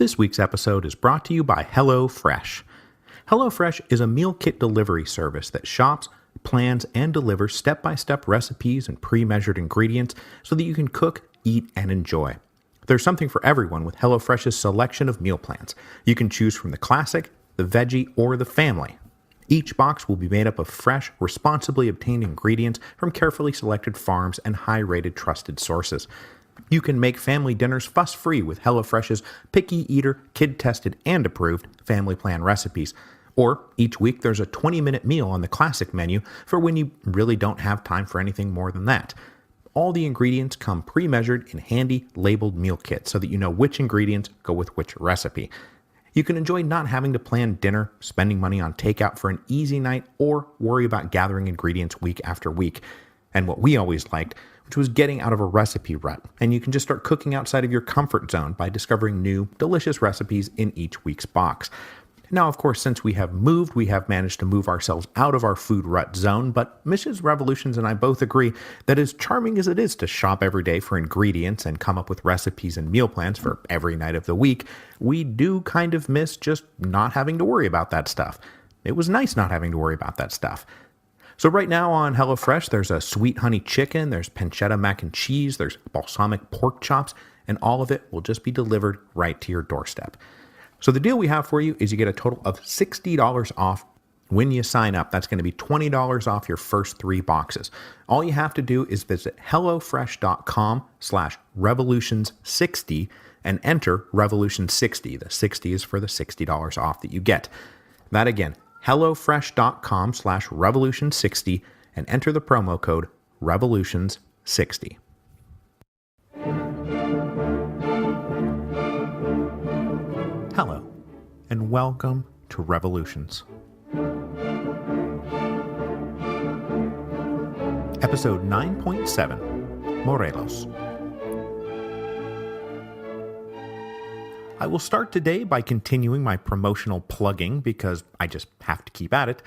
This week's episode is brought to you by HelloFresh. HelloFresh is a meal kit delivery service that shops, plans, and delivers step-by-step recipes and pre-measured ingredients so that you can cook, eat, and enjoy. There's something for everyone with HelloFresh's selection of meal plans. You can choose from the classic, the veggie, or the family. Each box will be made up of fresh, responsibly obtained ingredients from carefully selected farms and high-rated trusted sources. You can make family dinners fuss-free with HelloFresh's picky eater, kid-tested, and approved family plan recipes. Or each week there's a 20-minute meal on the classic menu for when you really don't have time for anything more than that. All the ingredients come pre-measured in handy labeled meal kits so that you know which ingredients go with which recipe. You can enjoy not having to plan dinner, spending money on takeout for an easy night, or worry about gathering ingredients week after week. And what we always liked, which was getting out of a recipe rut, and you can just start cooking outside of your comfort zone by discovering new, delicious recipes in each week's box. Now, of course, since we have moved, we have managed to move ourselves out of our food rut zone, but Mrs. Revolutions and I both agree that as charming as it is to shop every day for ingredients and come up with recipes and meal plans for every night of the week, we do kind of miss just not having to worry about that stuff. It was nice not having to worry about that stuff. So right now on HelloFresh, there's a sweet honey chicken, there's pancetta mac and cheese, there's balsamic pork chops, and all of it will just be delivered right to your doorstep. So the deal we have for you is you get a total of $60 off when you sign up. That's going to be $20 off your first 3 boxes. All you have to do is visit hellofresh.com/revolutions60 and enter revolution60. The 60 is for the $60 off that you get. That again, hellofresh.com/revolution60 and enter the promo code revolutions60. Hello, and welcome to Revolutions. Episode 9.7, Morelos. I will start today by continuing my promotional plugging because I just have to keep at it.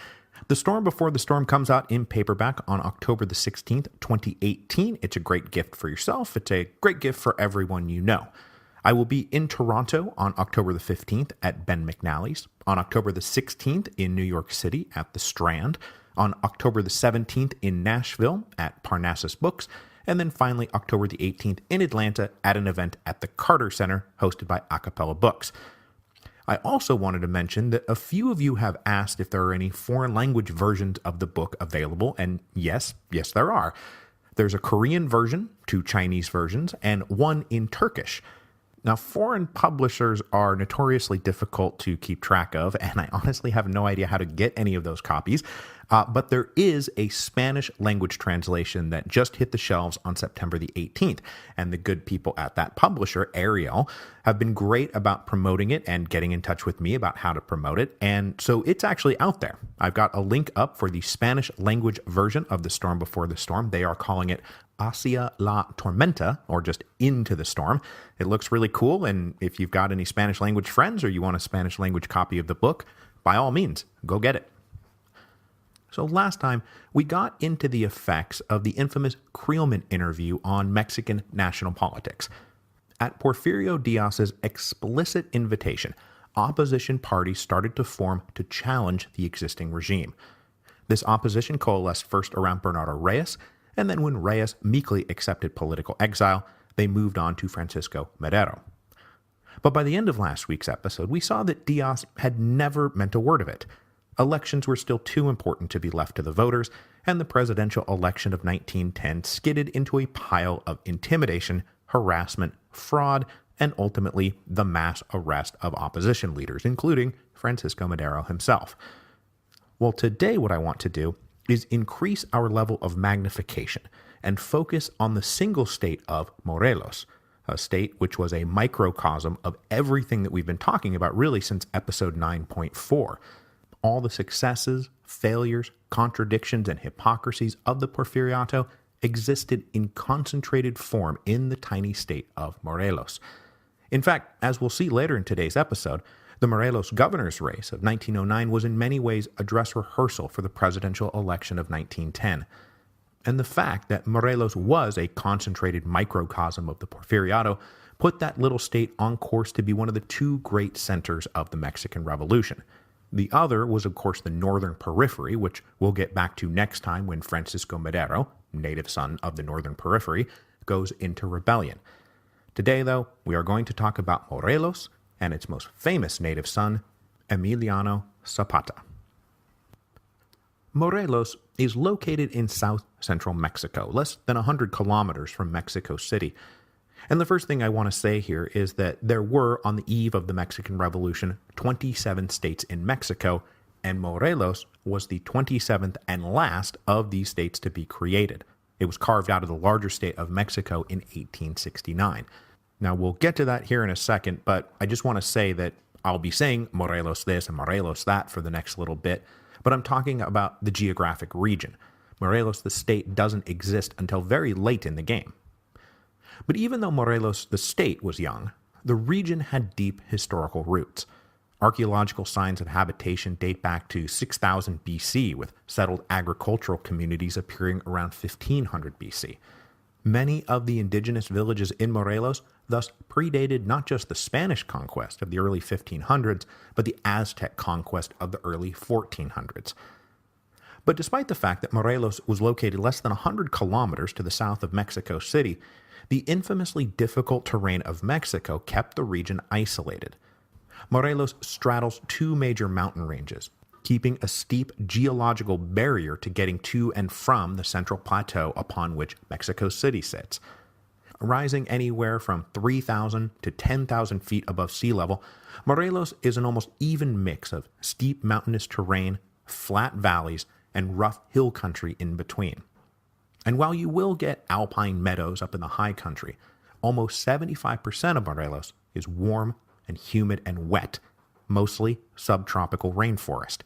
The Storm Before the Storm comes out in paperback on October the 16th, 2018. It's a great gift for yourself. It's a great gift for everyone you know. I will be in Toronto on October the 15th at Ben McNally's, on October the 16th in New York City at The Strand, on October the 17th in Nashville at Parnassus Books, and then finally October the 18th in Atlanta at an event at the Carter Center hosted by Acapella Books. I also wanted to mention that a few of you have asked if there are any foreign language versions of the book available, and yes, there are. There's a Korean version, 2 Chinese versions, and 1 in Turkish. Now, foreign publishers are notoriously difficult to keep track of, and I honestly have no idea how to get any of those copies, but there is a Spanish language translation that just hit the shelves on September the 18th, and the good people at that publisher, Ariel, have been great about promoting it and getting in touch with me about how to promote it, and so it's actually out there. I've got a link up for the Spanish language version of The Storm Before the Storm. They are calling it Hacia la Tormenta, or just Into the Storm. It looks really cool, and if you've got any Spanish language friends or you want a Spanish language copy of the book, by all means, go get it. So last time, we got into the effects of the infamous Creelman interview on Mexican national politics. At Porfirio Díaz's explicit invitation, opposition parties started to form to challenge the existing regime. This opposition coalesced first around Bernardo Reyes, and then when Reyes meekly accepted political exile, they moved on to Francisco Madero. But by the end of last week's episode, we saw that Díaz had never meant a word of it. Elections were still too important to be left to the voters, and the presidential election of 1910 skidded into a pile of intimidation, harassment, fraud, and ultimately the mass arrest of opposition leaders, including Francisco Madero himself. Well, today what I want to do is increase our level of magnification and focus on the single state of Morelos, a state which was a microcosm of everything that we've been talking about really since episode 9.4. All the successes, failures, contradictions, and hypocrisies of the Porfiriato existed in concentrated form in the tiny state of Morelos. In fact, as we'll see later in today's episode, the Morelos governor's race of 1909 was in many ways a dress rehearsal for the presidential election of 1910. And the fact that Morelos was a concentrated microcosm of the Porfiriato put that little state on course to be one of the two great centers of the Mexican Revolution. The other was, of course, the northern periphery, which we'll get back to next time when Francisco Madero, native son of the northern periphery, goes into rebellion. Today, though, we are going to talk about Morelos and its most famous native son, Emiliano Zapata. Morelos is located in south-central Mexico, less than 100 kilometers from Mexico City. And the first thing I want to say here is that there were, on the eve of the Mexican Revolution, 27 states in Mexico, and Morelos was the 27th and last of these states to be created. It was carved out of the larger state of Mexico in 1869. Now, we'll get to that here in a second, but I just want to say that I'll be saying Morelos this and Morelos that for the next little bit, but I'm talking about the geographic region. Morelos, the state, doesn't exist until very late in the game. But even though Morelos, the state, was young, the region had deep historical roots. Archaeological signs of habitation date back to 6000 BC, with settled agricultural communities appearing around 1500 BC. Many of the indigenous villages in Morelos thus predated not just the Spanish conquest of the early 1500s, but the Aztec conquest of the early 1400s. But despite the fact that Morelos was located less than 100 kilometers to the south of Mexico City, the infamously difficult terrain of Mexico kept the region isolated. Morelos straddles two major mountain ranges, keeping a steep geological barrier to getting to and from the central plateau upon which Mexico City sits. Rising anywhere from 3,000 to 10,000 feet above sea level, Morelos is an almost even mix of steep mountainous terrain, flat valleys, and rough hill country in between. And while you will get alpine meadows up in the high country, almost 75% of Morelos is warm and humid and wet, mostly subtropical rainforest,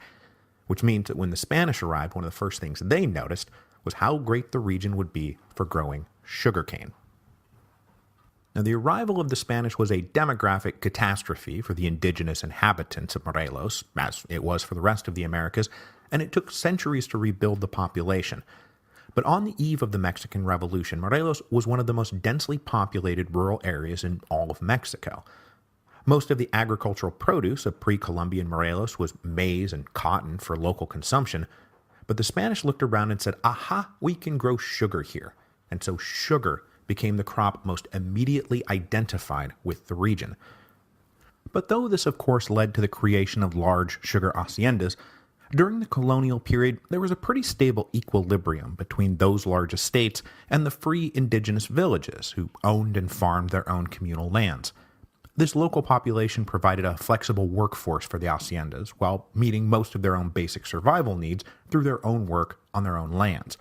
which means that when the Spanish arrived, one of the first things they noticed was how great the region would be for growing sugarcane. Now, the arrival of the Spanish was a demographic catastrophe for the indigenous inhabitants of Morelos, as it was for the rest of the Americas, and it took centuries to rebuild the population. But on the eve of the Mexican Revolution, Morelos was one of the most densely populated rural areas in all of Mexico. Most of the agricultural produce of pre-Columbian Morelos was maize and cotton for local consumption, but the Spanish looked around and said, aha, we can grow sugar here. And so sugar became the crop most immediately identified with the region. But though this of course led to the creation of large sugar haciendas, during the colonial period there was a pretty stable equilibrium between those large estates and the free indigenous villages who owned and farmed their own communal lands. This local population provided a flexible workforce for the haciendas while meeting most of their own basic survival needs through their own work on their own lands.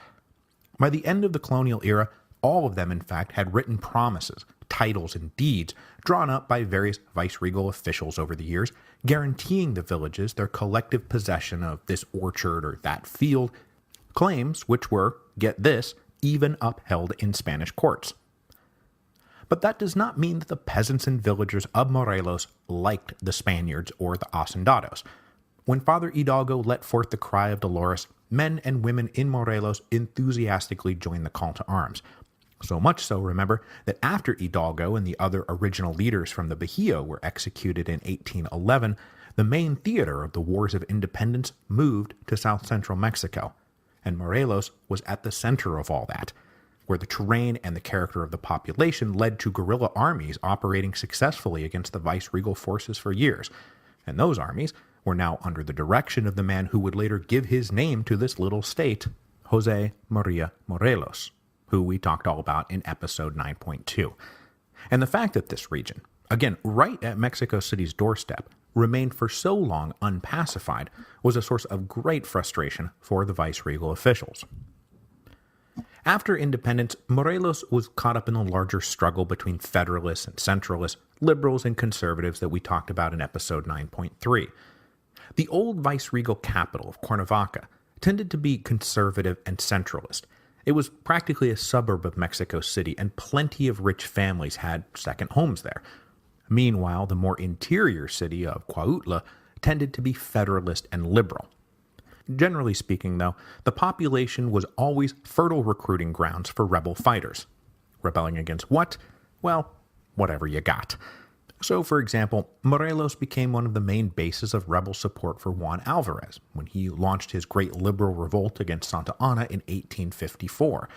By the end of the colonial era, all of them, in fact, had written promises, titles, and deeds drawn up by various viceregal officials over the years, guaranteeing the villages their collective possession of this orchard or that field, claims which were, get this, even upheld in Spanish courts. But that does not mean that the peasants and villagers of Morelos liked the Spaniards or the hacendados. When Father Hidalgo let forth the cry of Dolores, men and women in Morelos enthusiastically joined the call to arms. So much so, remember, that after Hidalgo and the other original leaders from the Bajío were executed in 1811, the main theater of the Wars of Independence moved to south-central Mexico, and Morelos was at the center of all that, where the terrain and the character of the population led to guerrilla armies operating successfully against the viceregal forces for years, and those armies were now under the direction of the man who would later give his name to this little state, José María Morelos, who we talked all about in episode 9.2. And the fact that this region, again, right at Mexico City's doorstep, remained for so long unpacified was a source of great frustration for the viceregal officials. After independence, Morelos was caught up in the larger struggle between Federalists and Centralists, liberals and conservatives that we talked about in episode 9.3. The old viceregal capital of Cuernavaca tended to be conservative and centralist. It was practically a suburb of Mexico City, and plenty of rich families had second homes there. Meanwhile, the more interior city of Cuautla tended to be federalist and liberal. Generally speaking, though, the population was always fertile recruiting grounds for rebel fighters. Rebelling against what? Well, whatever you got. So, for example, Morelos became one of the main bases of rebel support for Juan Alvarez when he launched his great liberal revolt against Santa Anna in 1854.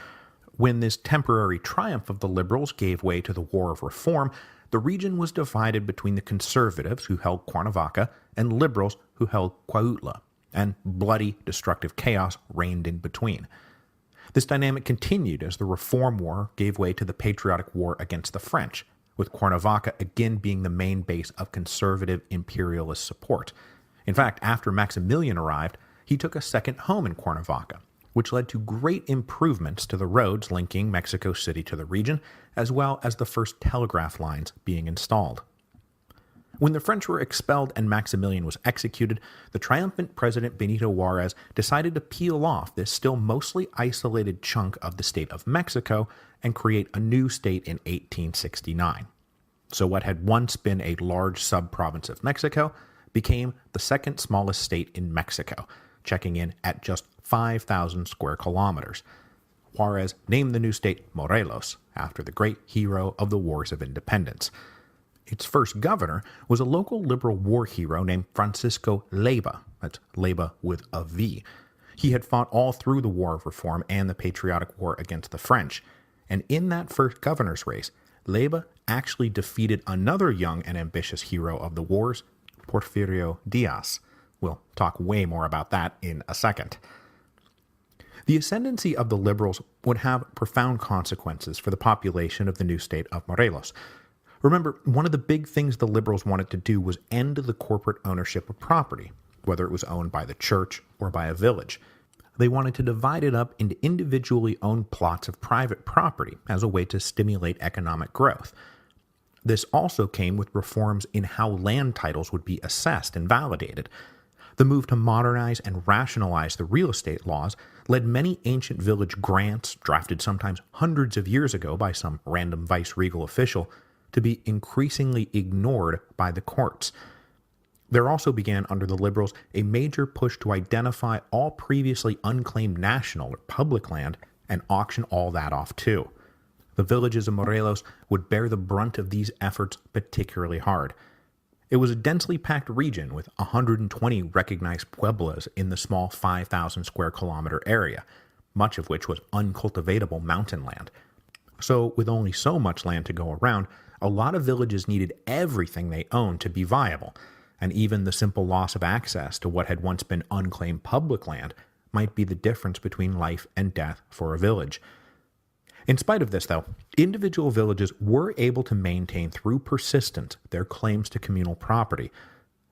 When this temporary triumph of the liberals gave way to the War of Reform, the region was divided between the conservatives who held Cuernavaca and liberals who held Cuautla, and bloody, destructive chaos reigned in between. This dynamic continued as the Reform War gave way to the Patriotic War against the French, with Cuernavaca again being the main base of conservative imperialist support. In fact, after Maximilian arrived, he took a second home in Cuernavaca, which led to great improvements to the roads linking Mexico City to the region, as well as the first telegraph lines being installed. When the French were expelled and Maximilian was executed, the triumphant President Benito Juarez decided to peel off this still mostly isolated chunk of the state of Mexico and create a new state in 1869. So what had once been a large sub-province of Mexico became the second smallest state in Mexico, checking in at just 5,000 square kilometers. Juarez named the new state Morelos after the great hero of the Wars of Independence. Its first governor was a local liberal war hero named Francisco Leyva. That's Leyva with a V. He had fought all through the War of Reform and the Patriotic War against the French. And in that first governor's race, Leyva actually defeated another young and ambitious hero of the wars, Porfirio Diaz. We'll talk way more about that in a second. The ascendancy of the liberals would have profound consequences for the population of the new state of Morelos. Remember, one of the big things the liberals wanted to do was end the corporate ownership of property, whether it was owned by the church or by a village. They wanted to divide it up into individually owned plots of private property as a way to stimulate economic growth. This also came with reforms in how land titles would be assessed and validated. The move to modernize and rationalize the real estate laws led many ancient village grants, drafted sometimes hundreds of years ago by some random vice-regal official, to be increasingly ignored by the courts. There also began under the liberals a major push to identify all previously unclaimed national or public land and auction all that off too. The villages of Morelos would bear the brunt of these efforts particularly hard. It was a densely packed region with 120 recognized pueblos in the small 5,000 square kilometer area, much of which was uncultivatable mountain land. So with only so much land to go around, a lot of villages needed everything they owned to be viable, and even the simple loss of access to what had once been unclaimed public land might be the difference between life and death for a village. In spite of this, though, individual villages were able to maintain through persistence their claims to communal property,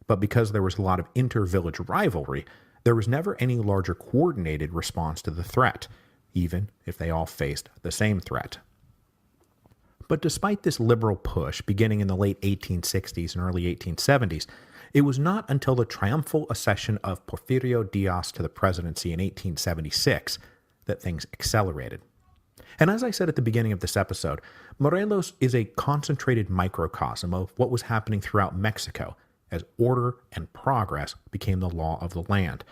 but because there was a lot of inter-village rivalry, there was never any larger coordinated response to the threat, even if they all faced the same threat. But despite this liberal push beginning in the late 1860s and early 1870s, it was not until the triumphal accession of Porfirio Diaz to the presidency in 1876 that things accelerated. And as I said at the beginning of this episode, Morelos is a concentrated microcosm of what was happening throughout Mexico as order and progress became the law of the land.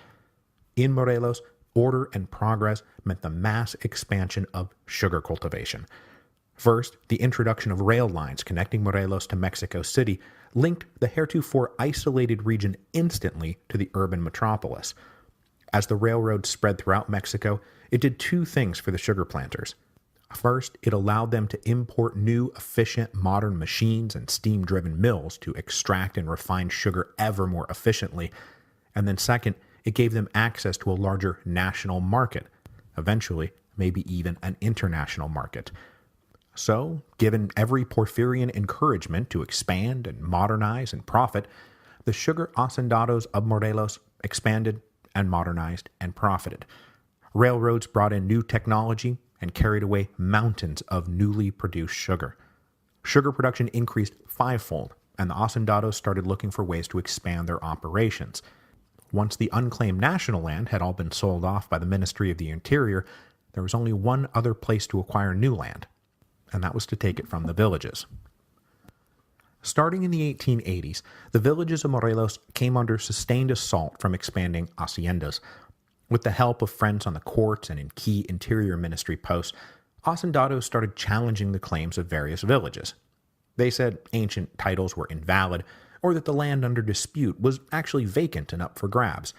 In Morelos, order and progress meant the mass expansion of sugar cultivation. First, the introduction of rail lines connecting Morelos to Mexico City linked the heretofore isolated region instantly to the urban metropolis. As the railroad spread throughout Mexico, it did two things for the sugar planters. First, it allowed them to import new, efficient, modern machines and steam-driven mills to extract and refine sugar ever more efficiently. And then second, it gave them access to a larger national market, eventually maybe even an international market. So, given every Porfirian encouragement to expand and modernize and profit, the sugar hacendados of Morelos expanded and modernized and profited. Railroads brought in new technology and carried away mountains of newly produced sugar. Sugar production increased fivefold, and the hacendados started looking for ways to expand their operations. Once the unclaimed national land had all been sold off by the Ministry of the Interior, there was only one other place to acquire new land, and that was to take it from the villages. Starting in the 1880s, the villages of Morelos came under sustained assault from expanding haciendas. With the help of friends on the courts and in key interior ministry posts, hacendados started challenging the claims of various villages. They said ancient titles were invalid, or that the land under dispute was actually vacant and up for grabs.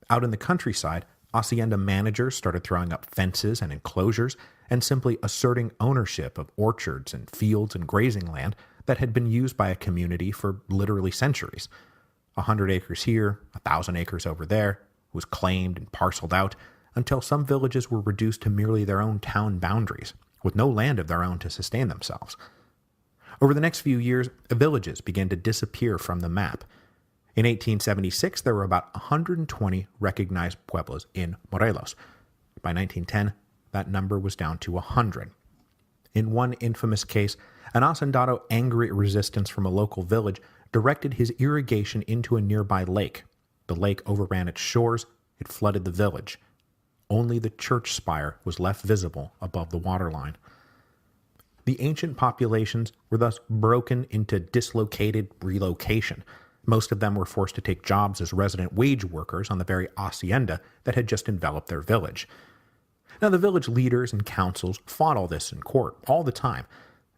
Out in the countryside, hacienda managers started throwing up fences and enclosures and simply asserting ownership of orchards and fields and grazing land that had been used by a community for literally centuries. 100 acres here, 1,000 acres over there, was claimed and parceled out until some villages were reduced to merely their own town boundaries, with no land of their own to sustain themselves. Over the next few years, villages began to disappear from the map. In 1876, there were about 120 recognized pueblos in Morelos. By 1910, that number was down to 100. In one infamous case, an hacendado angry at resistance from a local village directed his irrigation into a nearby lake. The lake overran its shores, it flooded the village. Only the church spire was left visible above the waterline. The ancient populations were thus broken into dislocated relocation. Most of them were forced to take jobs as resident wage workers on the very hacienda that had just enveloped their village. Now, the village leaders and councils fought all this in court all the time,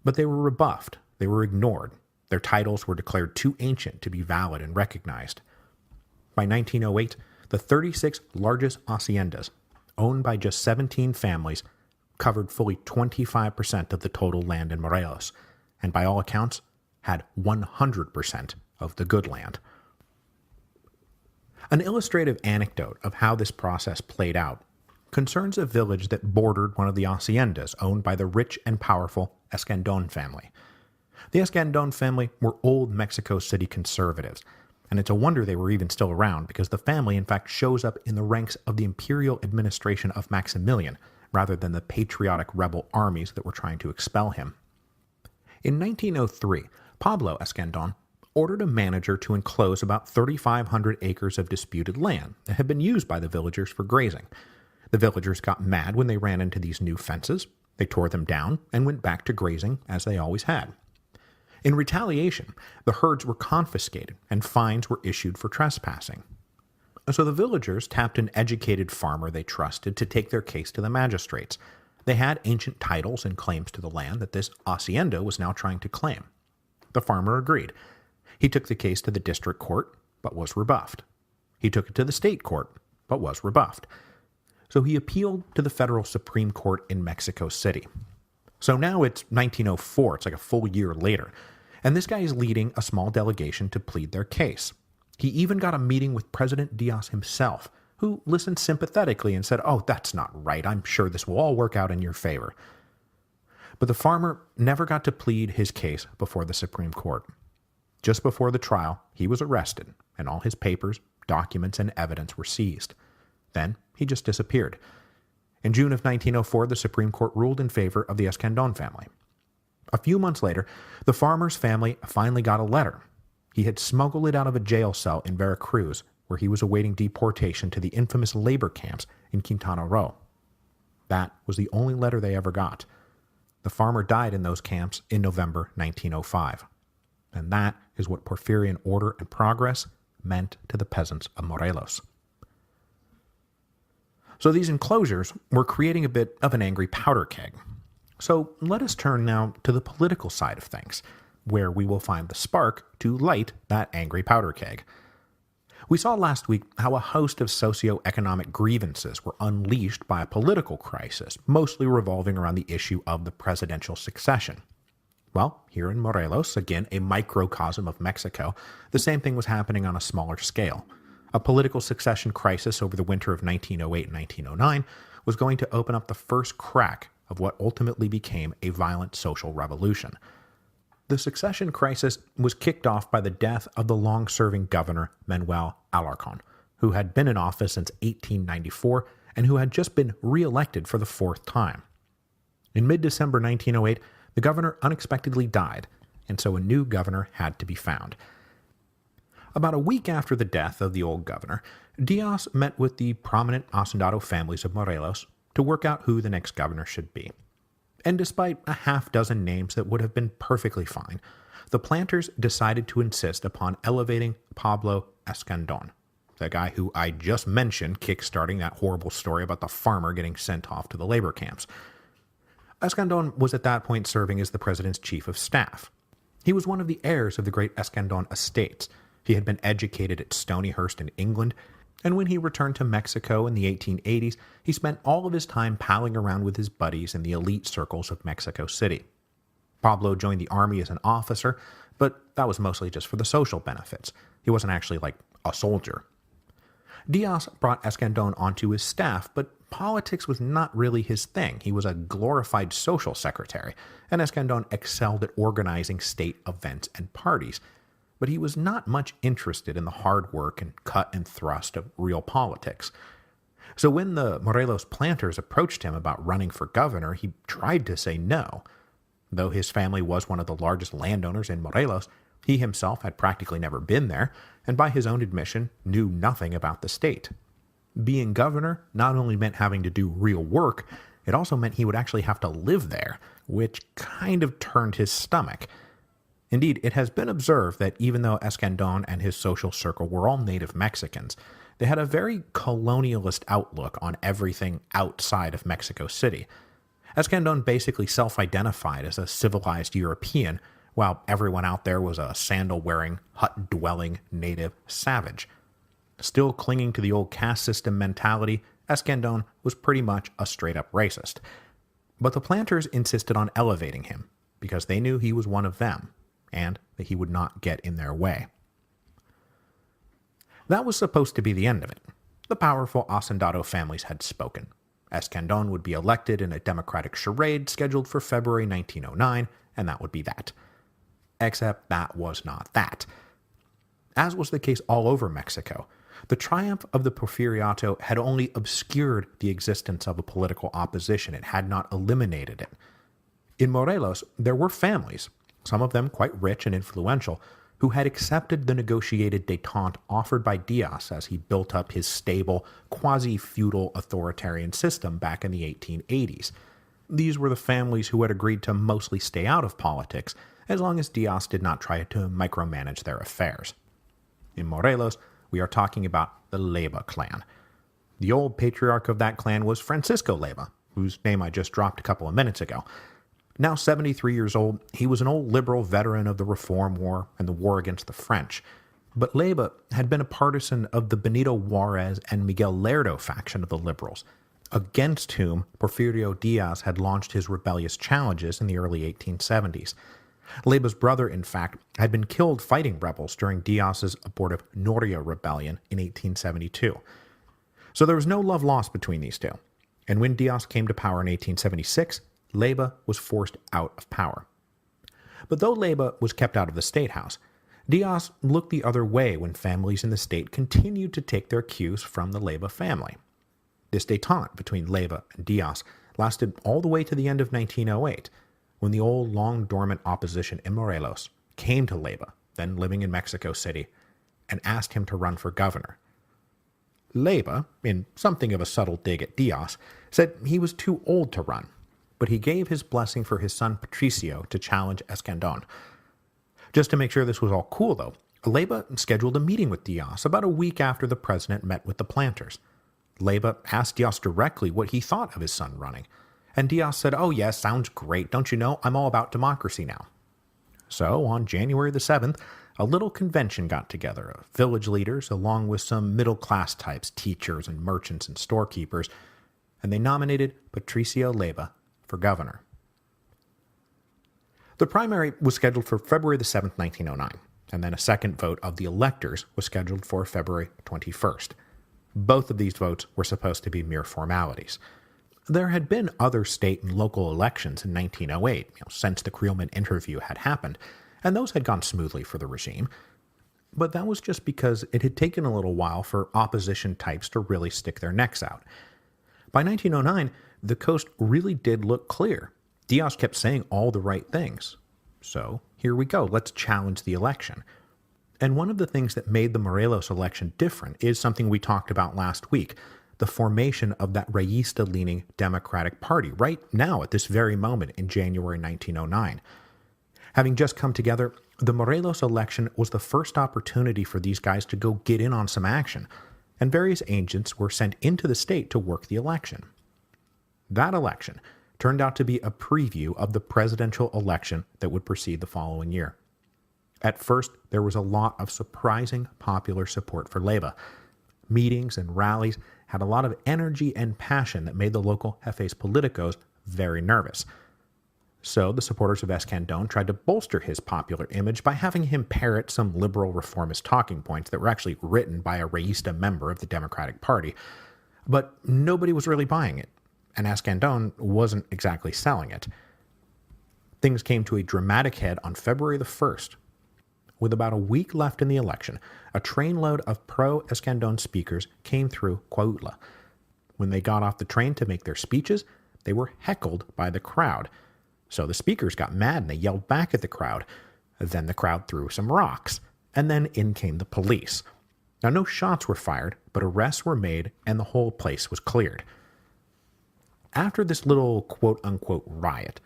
but they were rebuffed, they were ignored. Their titles were declared too ancient to be valid and recognized. By 1908, the 36 largest haciendas, owned by just 17 families, covered fully 25% of the total land in Morelos, and by all accounts, had 100% of the good land. An illustrative anecdote of how this process played out concerns a village that bordered one of the haciendas owned by the rich and powerful Escandon family. The Escandon family were old Mexico City conservatives, and it's a wonder they were even still around because the family in fact shows up in the ranks of the imperial administration of Maximilian, rather than the patriotic rebel armies that were trying to expel him. In 1903, Pablo Escandon ordered a manager to enclose about 3,500 acres of disputed land that had been used by the villagers for grazing. The villagers got mad when they ran into these new fences. They tore them down and went back to grazing as they always had. In retaliation, the herds were confiscated and fines were issued for trespassing. So the villagers tapped an educated farmer they trusted to take their case to the magistrates. They had ancient titles and claims to the land that this hacienda was now trying to claim. The farmer agreed. He took the case to the district court, but was rebuffed. He took it to the state court, but was rebuffed. So he appealed to the federal Supreme Court in Mexico City. So now it's 1904, it's like a full year later, and this guy is leading a small delegation to plead their case. He even got a meeting with President Diaz himself, who listened sympathetically and said, "Oh, that's not right. I'm sure this will all work out in your favor." But the farmer never got to plead his case before the Supreme Court. Just before the trial, he was arrested, and all his papers, documents, and evidence were seized. Then he just disappeared. In June of 1904, the Supreme Court ruled in favor of the Escandon family. A few months later, the farmer's family finally got a letter. He had smuggled it out of a jail cell in Veracruz, where he was awaiting deportation to the infamous labor camps in Quintana Roo. That was the only letter they ever got. The farmer died in those camps in November 1905. And that is what Porfirian order and progress meant to the peasants of Morelos. So these enclosures were creating a bit of an angry powder keg. So let us turn now to the political side of things, where we will find the spark to light that angry powder keg. We saw last week how a host of socio-economic grievances were unleashed by a political crisis, mostly revolving around the issue of the presidential succession. Well, here in Morelos, again a microcosm of Mexico, the same thing was happening on a smaller scale. A political succession crisis over the winter of 1908 and 1909 was going to open up the first crack of what ultimately became a violent social revolution. The succession crisis was kicked off by the death of the long-serving governor Manuel Alarcón, who had been in office since 1894 and who had just been re-elected for the fourth time. In mid-December 1908, the governor unexpectedly died, and so a new governor had to be found. About a week after the death of the old governor, Diaz met with the prominent hacendado families of Morelos to work out who the next governor should be. And despite a half-dozen names that would have been perfectly fine, the planters decided to insist upon elevating Pablo Escandon, the guy who I just mentioned kickstarting that horrible story about the farmer getting sent off to the labor camps. Escandon was at that point serving as the president's chief of staff. He was one of the heirs of the great Escandon estates. He had been educated at Stonyhurst in England, and when he returned to Mexico in the 1880s, he spent all of his time palling around with his buddies in the elite circles of Mexico City. Pablo joined the army as an officer, but that was mostly just for the social benefits. He wasn't actually like a soldier. Diaz brought Escandon onto his staff, but politics was not really his thing. He was a glorified social secretary, and Escandon excelled at organizing state events and parties. But he was not much interested in the hard work and cut and thrust of real politics. So when the Morelos planters approached him about running for governor, he tried to say no. Though his family was one of the largest landowners in Morelos, he himself had practically never been there, and by his own admission, knew nothing about the state. Being governor not only meant having to do real work, it also meant he would actually have to live there, which kind of turned his stomach. Indeed, it has been observed that even though Escandon and his social circle were all native Mexicans, they had a very colonialist outlook on everything outside of Mexico City. Escandon basically self-identified as a civilized European, while everyone out there was a sandal-wearing, hut-dwelling native savage. Still clinging to the old caste system mentality, Escandon was pretty much a straight-up racist. But the planters insisted on elevating him, because they knew he was one of them, and that he would not get in their way. That was supposed to be the end of it. The powerful Hacendado families had spoken. Escandon would be elected in a democratic charade scheduled for February 1909, and that would be that. Except that was not that. As was the case all over Mexico, the triumph of the Porfiriato had only obscured the existence of a political opposition. It had not eliminated it. In Morelos, there were families, some of them quite rich and influential, who had accepted the negotiated détente offered by Diaz as he built up his stable, quasi-feudal authoritarian system back in the 1880s. These were the families who had agreed to mostly stay out of politics, as long as Diaz did not try to micromanage their affairs. In Morelos, we are talking about the Leyva clan. The old patriarch of that clan was Francisco Leyva, whose name I just dropped a couple of minutes ago. Now 73 years old, he was an old liberal veteran of the Reform War and the war against the French. But Leyva had been a partisan of the Benito Juarez and Miguel Lerdo faction of the liberals, against whom Porfirio Diaz had launched his rebellious challenges in the early 1870s. Leyva's brother, in fact, had been killed fighting rebels during Diaz's abortive Noria rebellion in 1872. So there was no love lost between these two. And when Diaz came to power in 1876, Leyva was forced out of power. But though Leyva was kept out of the State House, Diaz looked the other way when families in the state continued to take their cues from the Leyva family. This détente between Leyva and Diaz lasted all the way to the end of 1908, when the old long-dormant opposition in Morelos came to Leyva, then living in Mexico City, and asked him to run for governor. Leyva, in something of a subtle dig at Diaz, said he was too old to run, but he gave his blessing for his son Patricio to challenge Escandon. Just to make sure this was all cool, though, Leyva scheduled a meeting with Diaz about a week after the president met with the planters. Leyva asked Diaz directly what he thought of his son running, and Diaz said, "Oh yes, sounds great. Don't you know, I'm all about democracy now." So, on January the 7th, a little convention got together of village leaders along with some middle-class types, teachers and merchants and storekeepers, and they nominated Patricio Leyva for governor. The primary was scheduled for February the 7th, 1909, and then a second vote of the electors was scheduled for February 21st. Both of these votes were supposed to be mere formalities. There had been other state and local elections in 1908, since the Creelman interview had happened, and those had gone smoothly for the regime. But that was just because it had taken a little while for opposition types to really stick their necks out. By 1909, the coast really did look clear. Diaz kept saying all the right things. So, here we go, let's challenge the election. And one of the things that made the Morelos election different is something we talked about last week, the formation of that Reyista-leaning Democratic Party right now at this very moment in January 1909. Having just come together, the Morelos election was the first opportunity for these guys to go get in on some action, and various agents were sent into the state to work the election. That election turned out to be a preview of the presidential election that would proceed the following year. At first, there was a lot of surprising popular support for Leyva. Meetings and rallies had a lot of energy and passion that made the local jefes politicos very nervous. So the supporters of Escandón tried to bolster his popular image by having him parrot some liberal reformist talking points that were actually written by a Reista member of the Democratic Party. But nobody was really buying it, and Escandón wasn't exactly selling it. Things came to a dramatic head on February the 1st. With about a week left in the election, a trainload of pro-Escandón speakers came through Cuautla. When they got off the train to make their speeches, they were heckled by the crowd. So the speakers got mad and they yelled back at the crowd. Then the crowd threw some rocks, and then in came the police. Now, no shots were fired, but arrests were made and the whole place was cleared. After this little quote-unquote riot,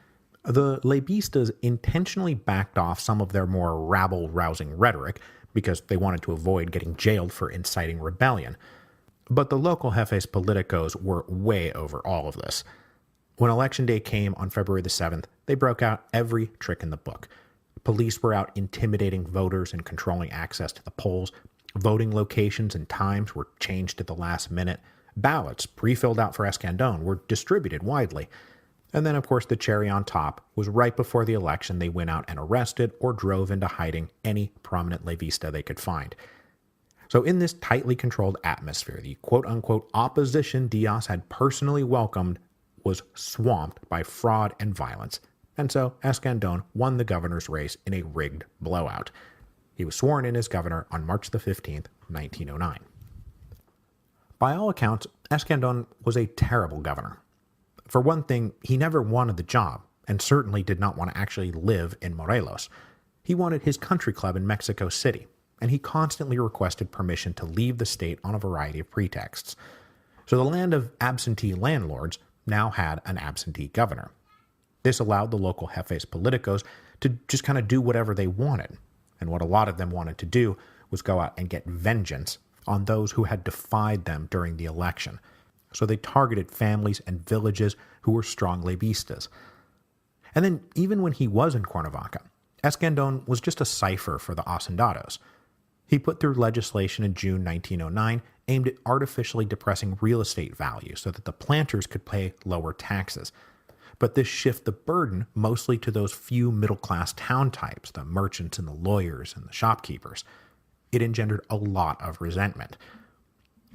the Leybistas intentionally backed off some of their more rabble-rousing rhetoric because they wanted to avoid getting jailed for inciting rebellion. But the local jefes politicos were way over all of this. When Election Day came on February the 7th, they broke out every trick in the book. Police were out intimidating voters and controlling access to the polls. Voting locations and times were changed at the last minute. Ballots, pre-filled out for Escandón, were distributed widely. And then, of course, the cherry on top was right before the election they went out and arrested or drove into hiding any prominent Leybista they could find. So in this tightly controlled atmosphere, the quote-unquote opposition Diaz had personally welcomed was swamped by fraud and violence. And so Escandón won the governor's race in a rigged blowout. He was sworn in as governor on March the 15th, 1909. By all accounts, Escandón was a terrible governor. For one thing, he never wanted the job, and certainly did not want to actually live in Morelos. He wanted his country club in Mexico City, and he constantly requested permission to leave the state on a variety of pretexts. So the land of absentee landlords now had an absentee governor. This allowed the local jefes politicos to just kind of do whatever they wanted, and what a lot of them wanted to do was go out and get vengeance on those who had defied them during the election. So they targeted families and villages who were strong Leybistas. And then, even when he was in Cuernavaca, Escandón was just a cipher for the Hacendados. He put through legislation in June 1909 aimed at artificially depressing real estate values so that the planters could pay lower taxes. But this shifted the burden mostly to those few middle-class town types, the merchants and the lawyers and the shopkeepers. It engendered a lot of resentment.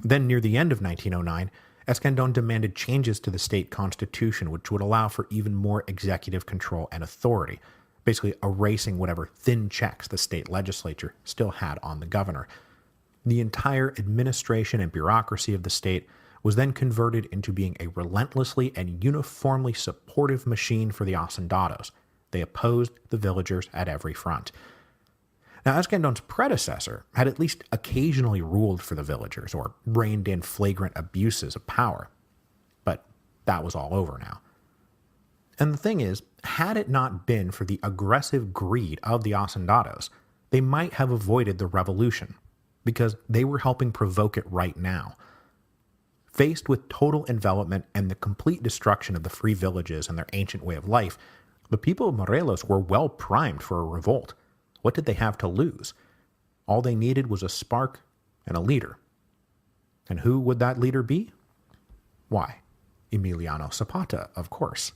Then, near the end of 1909, Escandón demanded changes to the state constitution which would allow for even more executive control and authority, basically erasing whatever thin checks the state legislature still had on the governor. The entire administration and bureaucracy of the state was then converted into being a relentlessly and uniformly supportive machine for the Hacendados. They opposed the villagers at every front. Now, Escandón's predecessor had at least occasionally ruled for the villagers or reined in flagrant abuses of power. But that was all over now. And the thing is, had it not been for the aggressive greed of the Hacendados, they might have avoided the revolution, because they were helping provoke it right now. Faced with total envelopment and the complete destruction of the free villages and their ancient way of life, the people of Morelos were well primed for a revolt. What did they have to lose? All they needed was a spark and a leader. And who would that leader be? Why, Emiliano Zapata, of course.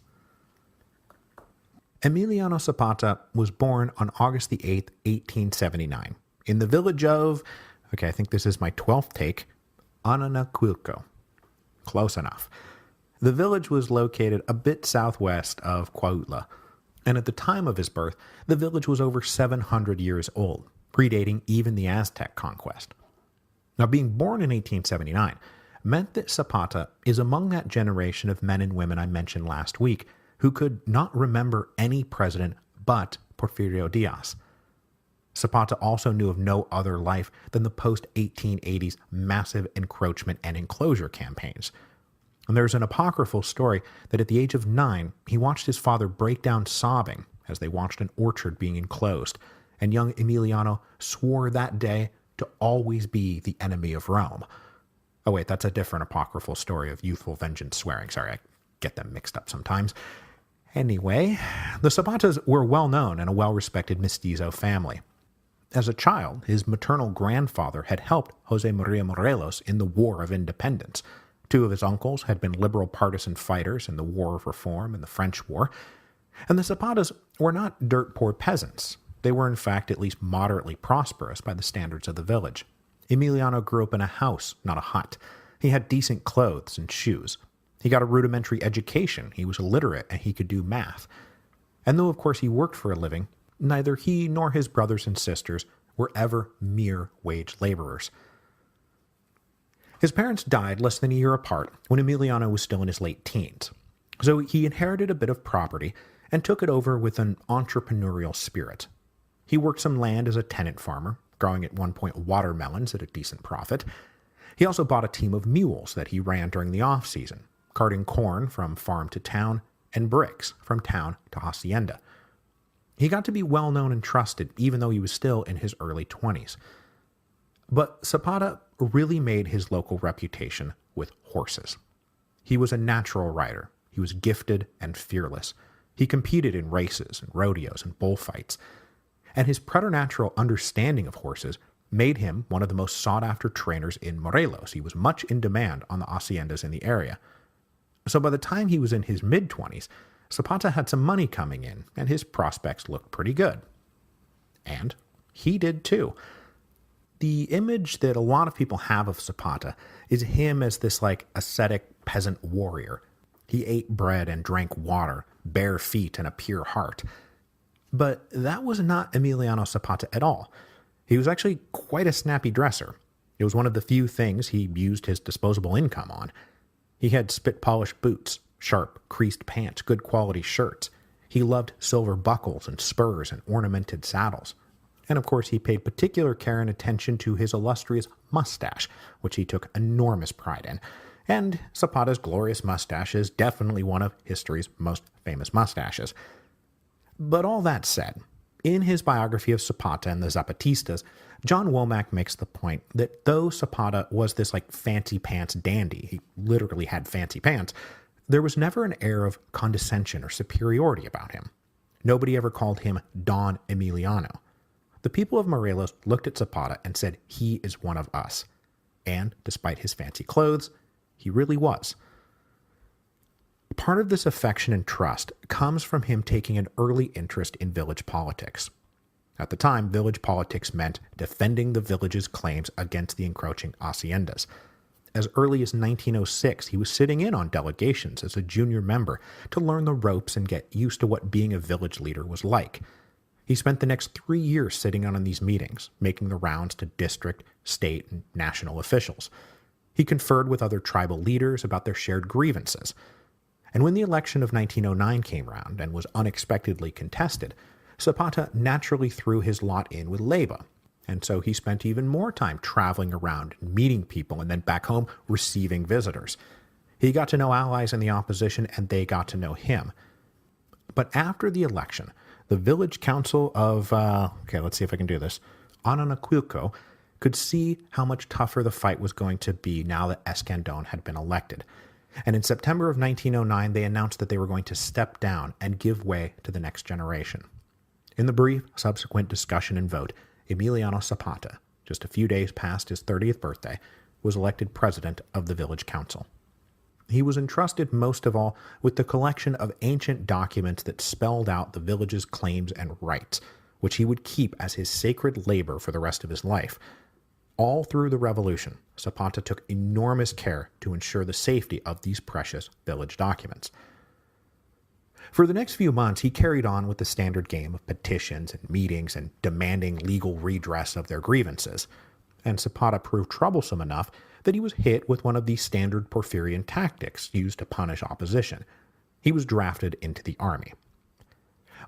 Emiliano Zapata was born on August the 8th, 1879, in the village of, I think this is my 12th take, Ananaquilco. Close enough. The village was located a bit southwest of Cuautla, and at the time of his birth, the village was over 700 years old, predating even the Aztec conquest. Now, being born in 1879 meant that Zapata is among that generation of men and women I mentioned last week who could not remember any president but Porfirio Diaz. Zapata also knew of no other life than the post-1880s massive encroachment and enclosure campaigns. And there's an apocryphal story that at the age of 9, he watched his father break down sobbing as they watched an orchard being enclosed, and young Emiliano swore that day to always be the enemy of Rome. Oh wait, that's a different apocryphal story of youthful vengeance swearing. Sorry, I get them mixed up sometimes. Anyway, the Zapatas were well known and a well-respected mestizo family. As a child, his maternal grandfather had helped Jose Maria Morelos in the War of Independence. Two of his uncles had been liberal partisan fighters in the War of Reform and the French War. And the Zapatas were not dirt-poor peasants. They were in fact at least moderately prosperous by the standards of the village. Emiliano grew up in a house, not a hut. He had decent clothes and shoes. He got a rudimentary education. He was illiterate and he could do math. And though of course he worked for a living, neither he nor his brothers and sisters were ever mere wage laborers. His parents died less than a year apart when Emiliano was still in his late teens. So he inherited a bit of property and took it over with an entrepreneurial spirit. He worked some land as a tenant farmer, growing at one point watermelons at a decent profit. He also bought a team of mules that he ran during the off-season, carting corn from farm to town and bricks from town to hacienda. He got to be well known and trusted even though he was still in his early 20s. But Zapata really made his local reputation with horses. He was a natural rider. He was gifted and fearless. He competed in races and rodeos and bullfights. And his preternatural understanding of horses made him one of the most sought-after trainers in Morelos. He was much in demand on the haciendas in the area. So by the time he was in his mid-20s, Zapata had some money coming in, and his prospects looked pretty good. And he did too. The image that a lot of people have of Zapata is him as this ascetic peasant warrior. He ate bread and drank water, bare feet and a pure heart. But that was not Emiliano Zapata at all. He was actually quite a snappy dresser. It was one of the few things he used his disposable income on. He had spit-polished boots, sharp, creased pants, good quality shirts. He loved silver buckles and spurs and ornamented saddles. And of course he paid particular care and attention to his illustrious mustache, which he took enormous pride in. And Zapata's glorious mustache is definitely one of history's most famous mustaches. But all that said, in his biography of Zapata and the Zapatistas, John Womack makes the point that though Zapata was this fancy pants dandy, he literally had fancy pants, there was never an air of condescension or superiority about him. Nobody ever called him Don Emiliano. The people of Morelos looked at Zapata and said, he is one of us. And despite his fancy clothes, he really was. Part of this affection and trust comes from him taking an early interest in village politics. At the time, village politics meant defending the village's claims against the encroaching haciendas. As early as 1906, he was sitting in on delegations as a junior member to learn the ropes and get used to what being a village leader was like. He spent the next 3 years sitting on these meetings, making the rounds to district, state, and national officials. He conferred with other tribal leaders about their shared grievances. And when the election of 1909 came round and was unexpectedly contested, Zapata naturally threw his lot in with Leyva, and so he spent even more time traveling around, meeting people, and then back home receiving visitors. He got to know allies in the opposition, and they got to know him. But after the election, the village council of, let's see if I can do this, Ananaquilco, could see how much tougher the fight was going to be now that Escandon had been elected. And in September of 1909, they announced that they were going to step down and give way to the next generation. In the brief subsequent discussion and vote, Emiliano Zapata, just a few days past his 30th birthday, was elected president of the village council. He was entrusted most of all with the collection of ancient documents that spelled out the village's claims and rights, which he would keep as his sacred labor for the rest of his life. All through the revolution, Zapata took enormous care to ensure the safety of these precious village documents. For the next few months, he carried on with the standard game of petitions and meetings and demanding legal redress of their grievances. And Zapata proved troublesome enough that he was hit with one of the standard Porfirian tactics used to punish opposition. He was drafted into the army.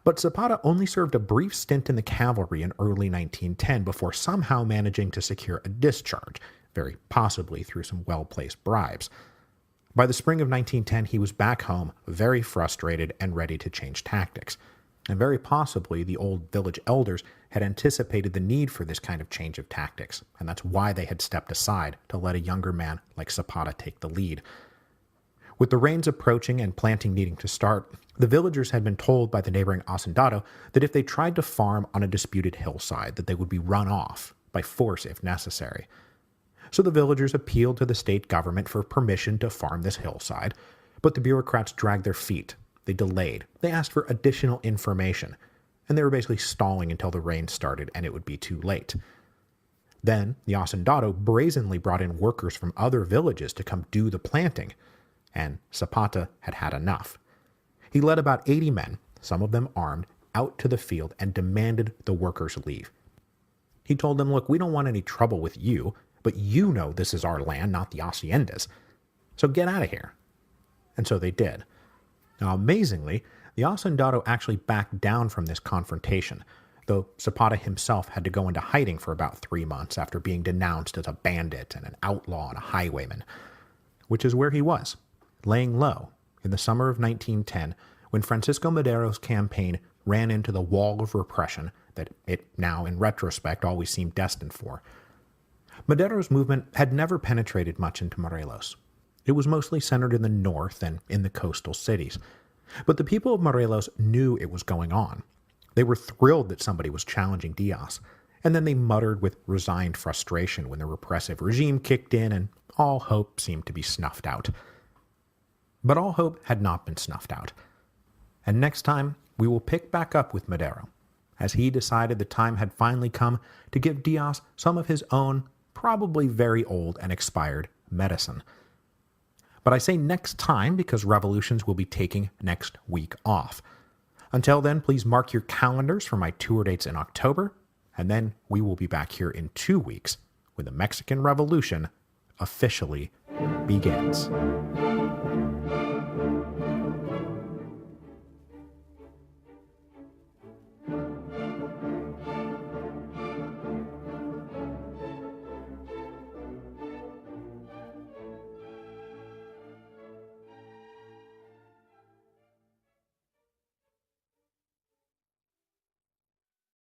But Zapata only served a brief stint in the cavalry in early 1910 before somehow managing to secure a discharge, very possibly through some well-placed bribes. By the spring of 1910, he was back home, very frustrated and ready to change tactics. And very possibly the old village elders had anticipated the need for this kind of change of tactics, and that's why they had stepped aside to let a younger man like Zapata take the lead. With the rains approaching and planting needing to start, the villagers had been told by the neighboring hacendado that if they tried to farm on a disputed hillside, that they would be run off by force if necessary. So the villagers appealed to the state government for permission to farm this hillside, but the bureaucrats dragged their feet. They delayed. They asked for additional information, and they were basically stalling until the rain started and it would be too late. Then the hacendado brazenly brought in workers from other villages to come do the planting, and Zapata had had enough. He led about 80 men, some of them armed, out to the field and demanded the workers leave. He told them, look, we don't want any trouble with you, but you know this is our land, not the haciendas. So get out of here. And so they did. Now, amazingly, the hacendado actually backed down from this confrontation, though Zapata himself had to go into hiding for about 3 months after being denounced as a bandit and an outlaw and a highwayman, which is where he was, laying low in the summer of 1910 when Francisco Madero's campaign ran into the wall of repression that it now, in retrospect, always seemed destined for. Madero's movement had never penetrated much into Morelos. It was mostly centered in the north and in the coastal cities. But the people of Morelos knew it was going on. They were thrilled that somebody was challenging Diaz, and then they muttered with resigned frustration when the repressive regime kicked in and all hope seemed to be snuffed out. But all hope had not been snuffed out. And next time, we will pick back up with Madero, as he decided the time had finally come to give Diaz some of his own, probably very old and expired, medicine. But I say next time because Revolutions will be taking next week off. Until then, please mark your calendars for my tour dates in October, and then we will be back here in 2 weeks when the Mexican Revolution officially begins.